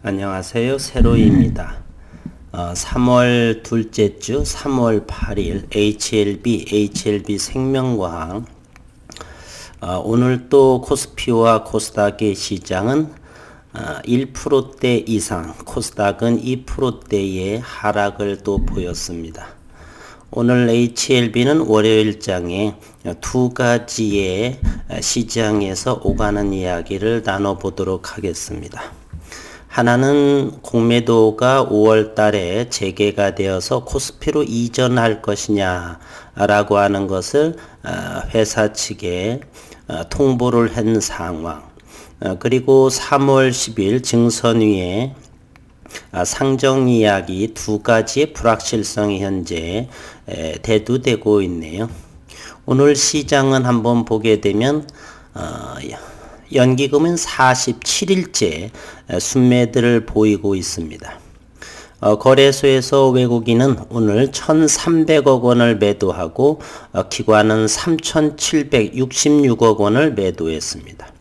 안녕하세요. 세로이입니다. 3월 둘째 주 3월 8일 HLB 생명과학. 오늘 또 코스피와 코스닥의 시장은 1%대 이상, 코스닥은 2%대의 하락을 또 보였습니다. 오늘 HLB는 월요일장에 두 가지의 시장에서 오가는 이야기를 나눠보도록 하겠습니다. 하나는 공매도가 5월 달에 재개가 되어서 코스피로 이전할 것이냐 라고 하는 것을 회사 측에 통보를 한 상황. 그리고 3월 10일 증선위에 상정 이야기 두 가지의 불확실성이 현재 대두되고 있네요. 오늘 시장은 한번 보게 되면 연기금은 47일째 순매도를 보이고 있습니다. 거래소에서 외국인은 오늘 1,300억 원을 매도하고 기관은 3,766억 원을 매도했습니다.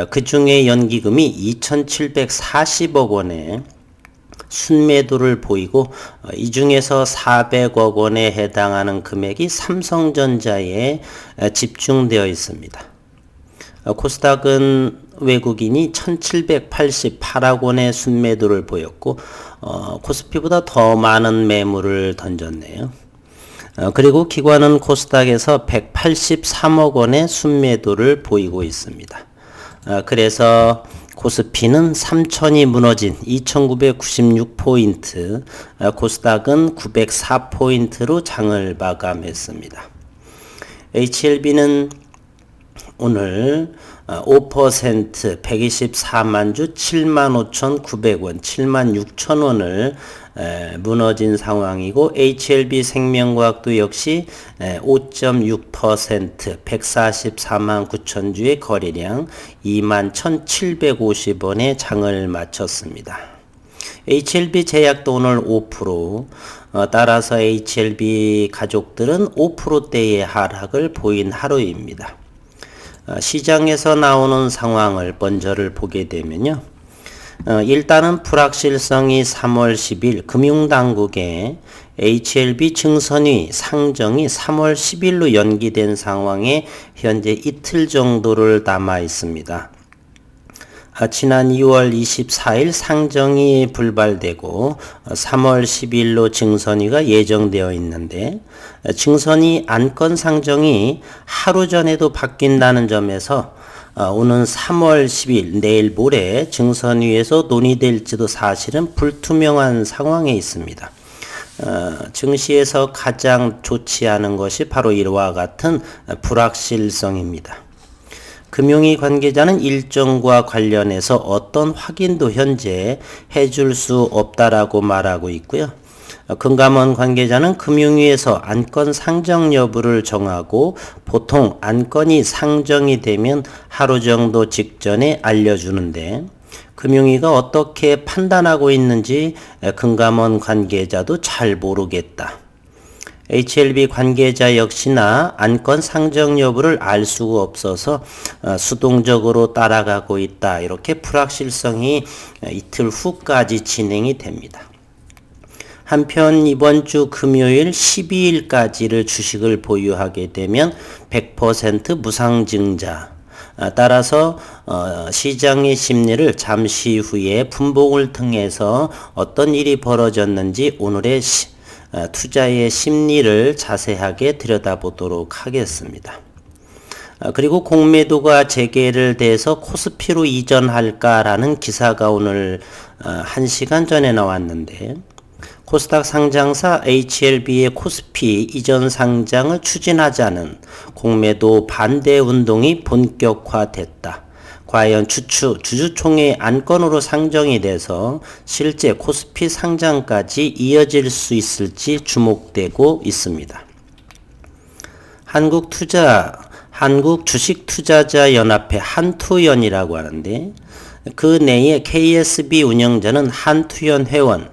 그 중에 연기금이 2,740억 원의 순매도를 보이고 이 중에서 400억 원에 해당하는 금액이 삼성전자에 집중되어 있습니다. 코스닥은 외국인이 1,788억 원의 순매도를 보였고 코스피보다 더 많은 매물을 던졌네요. 그리고 기관은 코스닥에서 183억 원의 순매도를 보이고 있습니다. 그래서 코스피는 3,000이 무너진 2,996포인트, 코스닥은 904포인트로 장을 마감했습니다. HLB는 오늘 5% 124만 주 75,900원 76,000원을 무너진 상황이고 HLB 생명과학도 역시 5.6% 144만 9천 주의 거래량 21,750원에 장을 마쳤습니다. HLB 제약도 오늘 5%, 따라서 HLB 가족들은 5%대의 하락을 보인 하루입니다. 시장에서 나오는 상황을 먼저를 보게 되면요. 일단은 불확실성이 3월 10일 금융당국의 HLB 증선위 상정이 3월 10일로 연기된 상황에 현재 이틀 정도를 남아 있습니다. 지난 2월 24일 상정이 불발되고 3월 10일로 증선위가 예정되어 있는데 증선위 안건 상정이 하루 전에도 바뀐다는 점에서 오는 3월 10일 내일 모레 증선위에서 논의될지도 사실은 불투명한 상황에 있습니다. 증시에서 가장 좋지 않은 것이 바로 이와 같은 불확실성입니다. 금융위 관계자는 일정과 관련해서 어떤 확인도 현재 해줄 수 없다라고 말하고 있고요. 금감원 관계자는 금융위에서 안건 상정 여부를 정하고 보통 안건이 상정이 되면 하루 정도 직전에 알려주는데 금융위가 어떻게 판단하고 있는지 금감원 관계자도 잘 모르겠다. HLB 관계자 역시나 안건 상정 여부를 알 수가 없어서 수동적으로 따라가고 있다. 이렇게 불확실성이 이틀 후까지 진행이 됩니다. 한편 이번 주 금요일 12일까지를 주식을 보유하게 되면 100% 무상증자. 따라서 시장의 심리를 잠시 후에 분봉을 통해서 어떤 일이 벌어졌는지 오늘의 투자의 심리를 자세하게 들여다보도록 하겠습니다. 그리고 공매도가 재개를 돼서 코스피로 이전할까라는 기사가 오늘 1시간 전에 나왔는데 코스닥 상장사 HLB의 코스피 이전 상장을 추진하자는 공매도 반대 운동이 본격화됐다. 과연 주주총회 안건으로 상정이 돼서 실제 코스피 상장까지 이어질 수 있을지 주목되고 있습니다. 한국주식투자자연합회 한투연이라고 하는데 그 내에 KSB 운영자는 한투연 회원,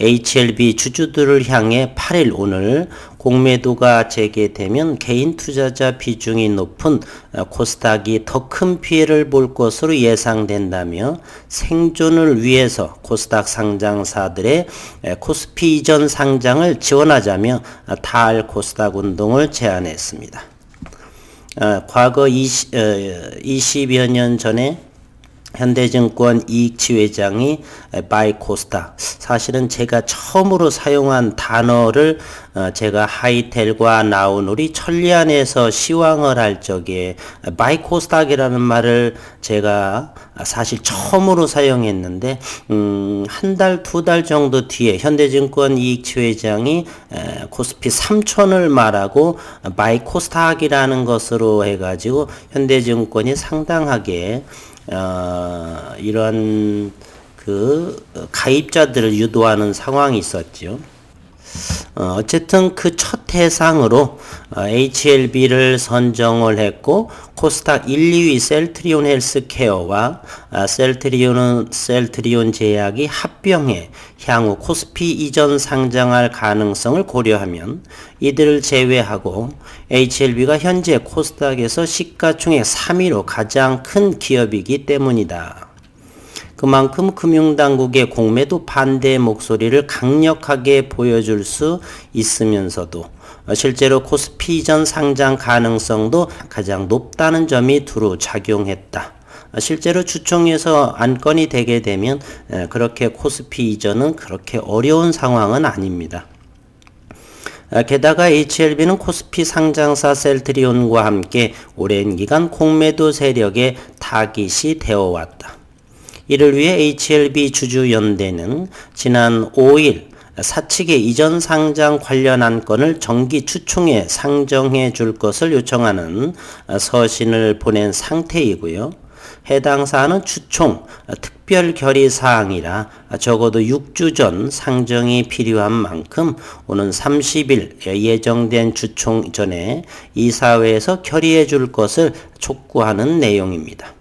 HLB 주주들을 향해 8일 오늘 공매도가 재개되면 개인 투자자 비중이 높은 코스닥이 더 큰 피해를 볼 것으로 예상된다며 생존을 위해서 코스닥 상장사들의 코스피 이전 상장을 지원하자며 탈 코스닥 운동을 제안했습니다. 과거 20여 년 전에 현대증권 이익치 회장이 바이 코스닥, 사실은 제가 처음으로 사용한 단어를 제가 하이텔과 나우누리 천리안에서 시황을 할 적에 바이 코스닥이라는 말을 제가 사실 처음으로 사용했는데 한 달, 두 달 정도 뒤에 현대증권 이익치 회장이 코스피 3000을 말하고 바이 코스닥이라는 것으로 해가지고 현대증권이 상당하게 이런 가입자들을 유도하는 상황이 있었죠. 어쨌든 그 첫 해상으로 HLB를 선정을 했고 코스닥 1, 2위 셀트리온 헬스케어와 셀트리온 제약이 합병해 향후 코스피 이전 상장할 가능성을 고려하면 이들을 제외하고 HLB가 현재 코스닥에서 시가총액 3위로 가장 큰 기업이기 때문이다. 그만큼 금융당국의 공매도 반대 목소리를 강력하게 보여줄 수 있으면서도 실제로 코스피 이전 상장 가능성도 가장 높다는 점이 두루 작용했다. 실제로 주총에서 안건이 되게 되면 그렇게 코스피 이전은 그렇게 어려운 상황은 아닙니다. 게다가 HLB는 코스피 상장사 셀트리온과 함께 오랜 기간 공매도 세력의 타깃이 되어왔다. 이를 위해 HLB 주주연대는 지난 5일 사측의 이전 상장 관련 안건을 정기 주총에 상정해 줄 것을 요청하는 서신을 보낸 상태이고요. 해당 사안은 주총 특별 결의 사항이라 적어도 6주 전 상정이 필요한 만큼 오는 30일 예정된 주총 전에 이사회에서 결의해 줄 것을 촉구하는 내용입니다.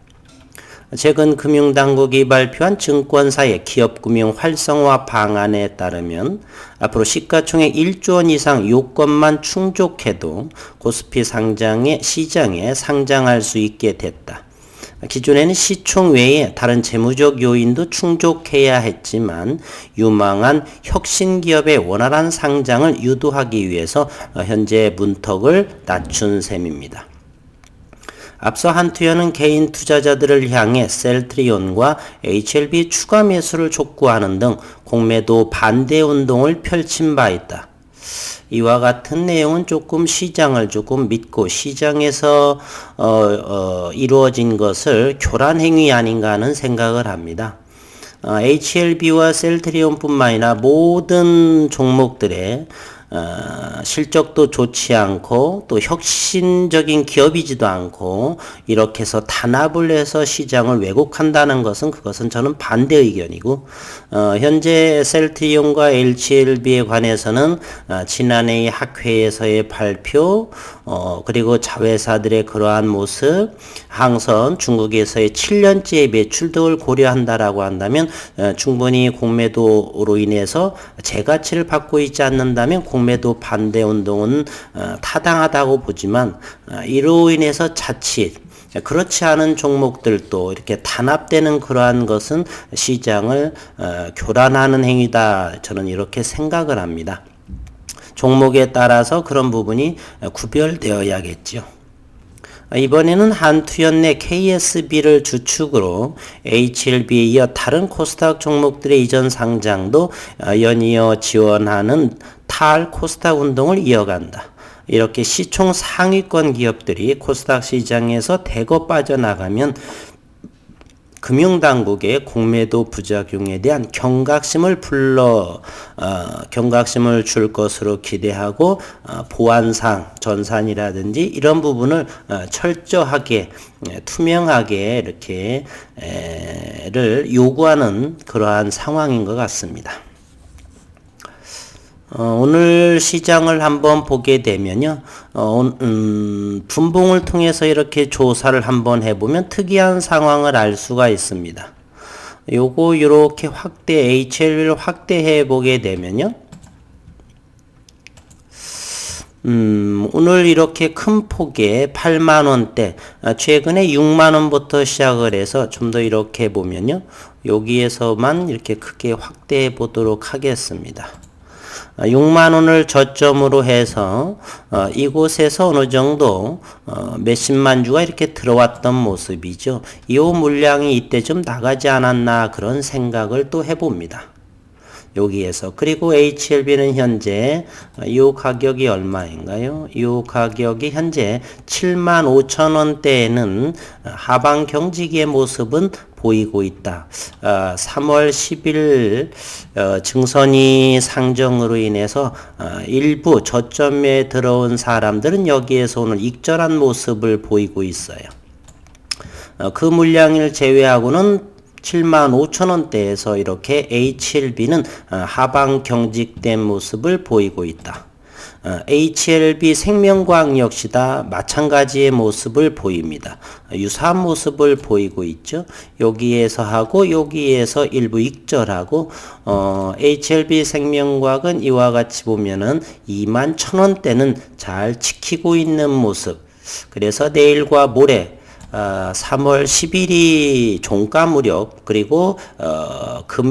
최근 금융당국이 발표한 증권사의 기업금융 활성화 방안에 따르면 앞으로 시가총액 1조 원 이상 요건만 충족해도 코스피 시장에 상장할 수 있게 됐다. 기존에는 시총 외에 다른 재무적 요인도 충족해야 했지만 유망한 혁신기업의 원활한 상장을 유도하기 위해서 현재 문턱을 낮춘 셈입니다. 앞서 한투현은 개인 투자자들을 향해 셀트리온과 HLB 추가 매수를 촉구하는 등 공매도 반대 운동을 펼친 바 있다. 이와 같은 내용은 조금 시장을 조금 믿고 시장에서 이루어진 것을 교란 행위 아닌가 하는 생각을 합니다. HLB와 셀트리온뿐만 아니라 모든 종목들의 실적도 좋지 않고 또 혁신적인 기업이지도 않고 이렇게 해서 단합을 해서 시장을 왜곡한다는 그것은 저는 반대 의견이고 현재 셀트리온과 HLB에 관해서는 지난해 학회에서의 발표 그리고 자회사들의 그러한 모습 항선 중국에서의 7년째 매출등을 고려한다라고 한다면 충분히 공매도로 인해서 재가치를 받고 있지 않는다면 공매도 반대 운동은 타당하다고 보지만 이로 인해서 자칫 그렇지 않은 종목들도 이렇게 단합되는 그러한 것은 시장을 교란하는 행위다. 저는 이렇게 생각을 합니다. 종목에 따라서 그런 부분이 구별되어야겠죠. 이번에는 한투현 내 KSB를 주축으로 HLB에 이어 다른 코스닥 종목들의 이전 상장도 연이어 지원하는 탈 코스닥 운동을 이어간다. 이렇게 시총 상위권 기업들이 코스닥 시장에서 대거 빠져나가면 금융당국의 공매도 부작용에 대한 경각심을 줄 것으로 기대하고 보안상, 전산이라든지 이런 부분을 철저하게 투명하게 이렇게 를 요구하는 그러한 상황인 것 같습니다. 오늘 시장을 한번 보게 되면요, 분봉을 통해서 이렇게 조사를 한번 해보면 특이한 상황을 알 수가 있습니다. 요거 요렇게 HLB를 확대해 보게 되면요. 오늘 이렇게 큰 폭의 8만원대, 최근에 6만원부터 시작을 해서 좀 더 이렇게 보면요. 여기에서만 이렇게 크게 확대해 보도록 하겠습니다. 6만원을 저점으로 해서 이곳에서 어느 정도 몇십만 주가 이렇게 들어왔던 모습이죠. 이 물량이 이때 좀 나가지 않았나 그런 생각을 또 해봅니다. 여기에서. 그리고 HLB는 현재 이 가격이 얼마인가요? 이 가격이 현재 75,000원대에는 하방 경직의 모습은 보이고 있다. 3월 10일 증선이 상정으로 인해서 일부 저점에 들어온 사람들은 여기에서 오늘 익절한 모습을 보이고 있어요. 그 물량을 제외하고는 75,000원대에서 이렇게 HLB는 하방 경직된 모습을 보이고 있다. HLB 생명과학 역시다 마찬가지의 모습을 보입니다. 유사한 모습을 보이고 있죠. 여기에서 하고 여기에서 일부 익절하고 HLB 생명과학은 이와 같이 보면은 21,000원대는 잘 지키고 있는 모습. 그래서 내일과 모레 3월 10일이 종가 무렵 그리고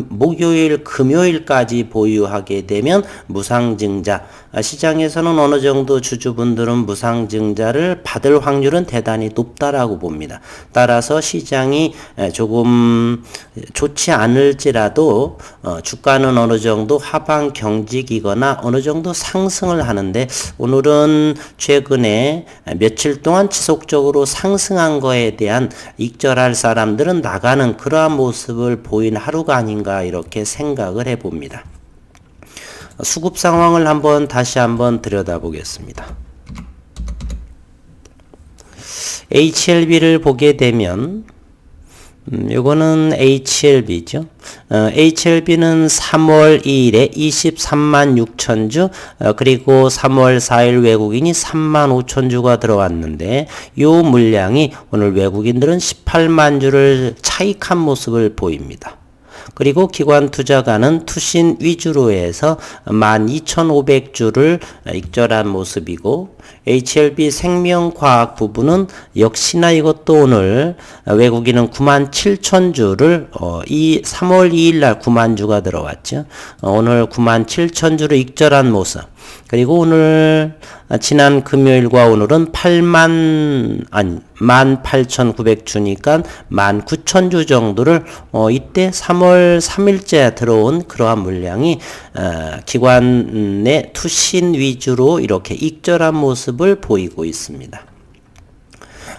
목요일 금요일까지 보유하게 되면 무상증자, 시장에서는 어느 정도 주주분들은 무상증자를 받을 확률은 대단히 높다라고 봅니다. 따라서 시장이 조금 좋지 않을지라도 주가는 어느 정도 하방 경직이거나 어느 정도 상승을 하는데, 오늘은 최근에 며칠 동안 지속적으로 상승한 거에 대한 익절할 사람들은 나가는 그러한 모습을 보인 하루가 아닌가 이렇게 생각을 해봅니다. 수급 상황을 다시 한번 들여다보겠습니다. HLB를 보게 되면 요거는 HLB죠. HLB는 3월 2일에 23만 6천 주, 그리고 3월 4일 외국인이 3만 5천 주가 들어왔는데, 요 물량이 오늘 외국인들은 18만 주를 차익한 모습을 보입니다. 그리고 기관 투자가는 투신 위주로 해서 12,500주를 익절한 모습이고, HLB 생명과학 부분은 역시나 이것도 오늘 외국인은 97,000주를 이 3월 2일 날 9만 주가 들어왔죠. 오늘 97,000주를 익절한 모습. 그리고 오늘 지난 금요일과 오늘은 18,900주니까 19,000주 정도를 이때 3월 3일째 들어온 그러한 물량이 기관 내 투신 위주로 이렇게 익절한 모습을 보이고 있습니다.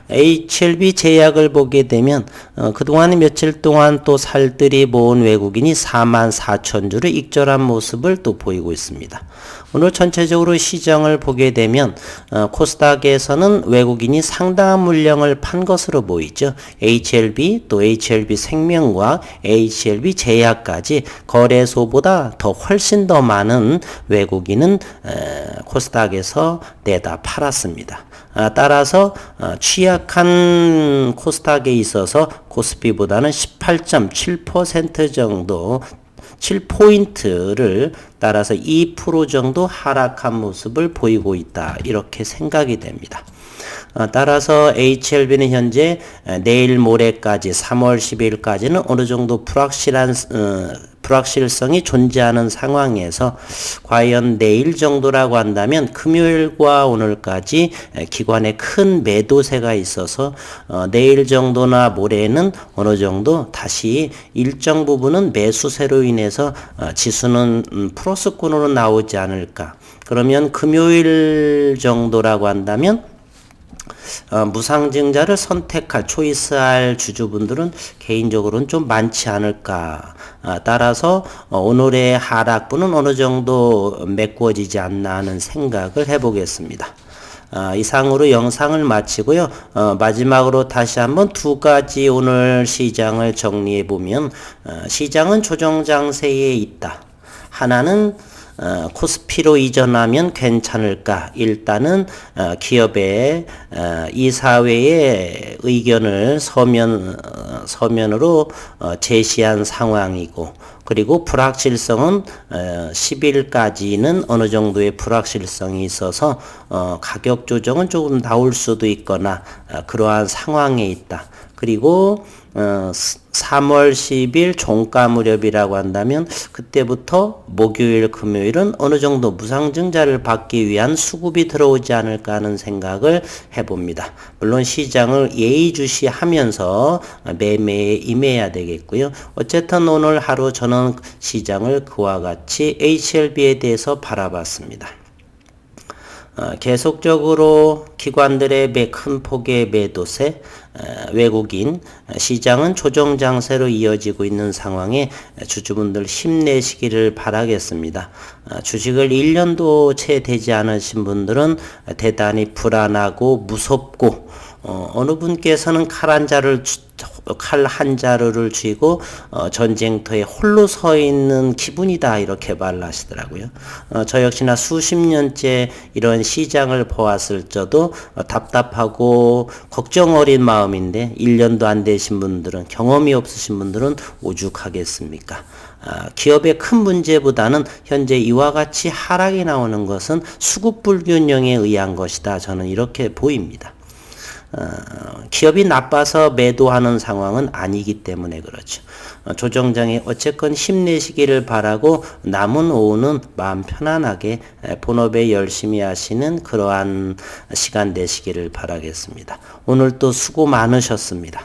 HLB 제약을 보게 되면 그동안 며칠 동안 또 살들이 모은 외국인이 44,000주를 익절한 모습을 또 보이고 있습니다. 오늘 전체적으로 시장을 보게 되면 코스닥에서는 외국인이 상당한 물량을 판 것으로 보이죠. HLB 또 HLB 생명과 HLB 제약까지 거래소보다 더 훨씬 더 많은 외국인은 코스닥에서 내다 팔았습니다. 따라서 취약한 코스닥에 있어서 코스피보다는 18.7% 정도 7포인트를 따라서 2% 정도 하락한 모습을 보이고 있다, 이렇게 생각이 됩니다. 따라서 HLB는 현재 내일 모레까지 3월 10일까지는 어느 정도 불확실성이 존재하는 상황에서 과연 내일 정도라고 한다면 금요일과 오늘까지 기관에 큰 매도세가 있어서 내일 정도나 모레는 어느 정도 다시 일정 부분은 매수세로 인해서 지수는 플러스권으로 나오지 않을까. 그러면 금요일 정도라고 한다면 무상증자를 선택할, 초이스할 주주분들은 개인적으로는 좀 많지 않을까. 따라서 오늘의 하락분은 어느 정도 메꿔지지 않나 하는 생각을 해보겠습니다. 이상으로 영상을 마치고요. 마지막으로 다시 한번 두 가지 오늘 시장을 정리해 보면, 시장은 조정 장세에 있다. 하나는 코스피로 이전하면 괜찮을까? 일단은 기업의 이사회의 의견을 서면으로 제시한 상황이고, 그리고 불확실성은 10일까지는 어느 정도의 불확실성이 있어서 가격 조정은 조금 나올 수도 있거나 그러한 상황에 있다. 그리고 3월 10일 종가 무렵이라고 한다면 그때부터 목요일 금요일은 어느 정도 무상증자를 받기 위한 수급이 들어오지 않을까 하는 생각을 해봅니다. 물론 시장을 예의주시하면서 매매에 임해야 되겠고요. 어쨌든 오늘 하루 저는 시장을 그와 같이 HLB에 대해서 바라봤습니다. 계속적으로 기관들의 큰 폭의 매도세, 외국인 시장은 조정 장세로 이어지고 있는 상황에 주주분들 힘내시기를 바라겠습니다. 주식을 1년도 채 되지 않으신 분들은 대단히 불안하고 무섭고, 어느 분께서는 칼 한 자루를 쥐고 전쟁터에 홀로 서 있는 기분이다, 이렇게 말하시더라고요. 저 역시나 수십 년째 이런 시장을 보았을 적도 답답하고 걱정 어린 마음인데 1년도 안 되신 분들은, 경험이 없으신 분들은 오죽하겠습니까? 기업의 큰 문제보다는 현재 이와 같이 하락이 나오는 것은 수급 불균형에 의한 것이다, 저는 이렇게 보입니다. 기업이 나빠서 매도하는 상황은 아니기 때문에 그렇죠. 조정장에 어쨌건 힘내시기를 바라고, 남은 오후는 마음 편안하게 본업에 열심히 하시는 그러한 시간 되시기를 바라겠습니다. 오늘 또 수고 많으셨습니다.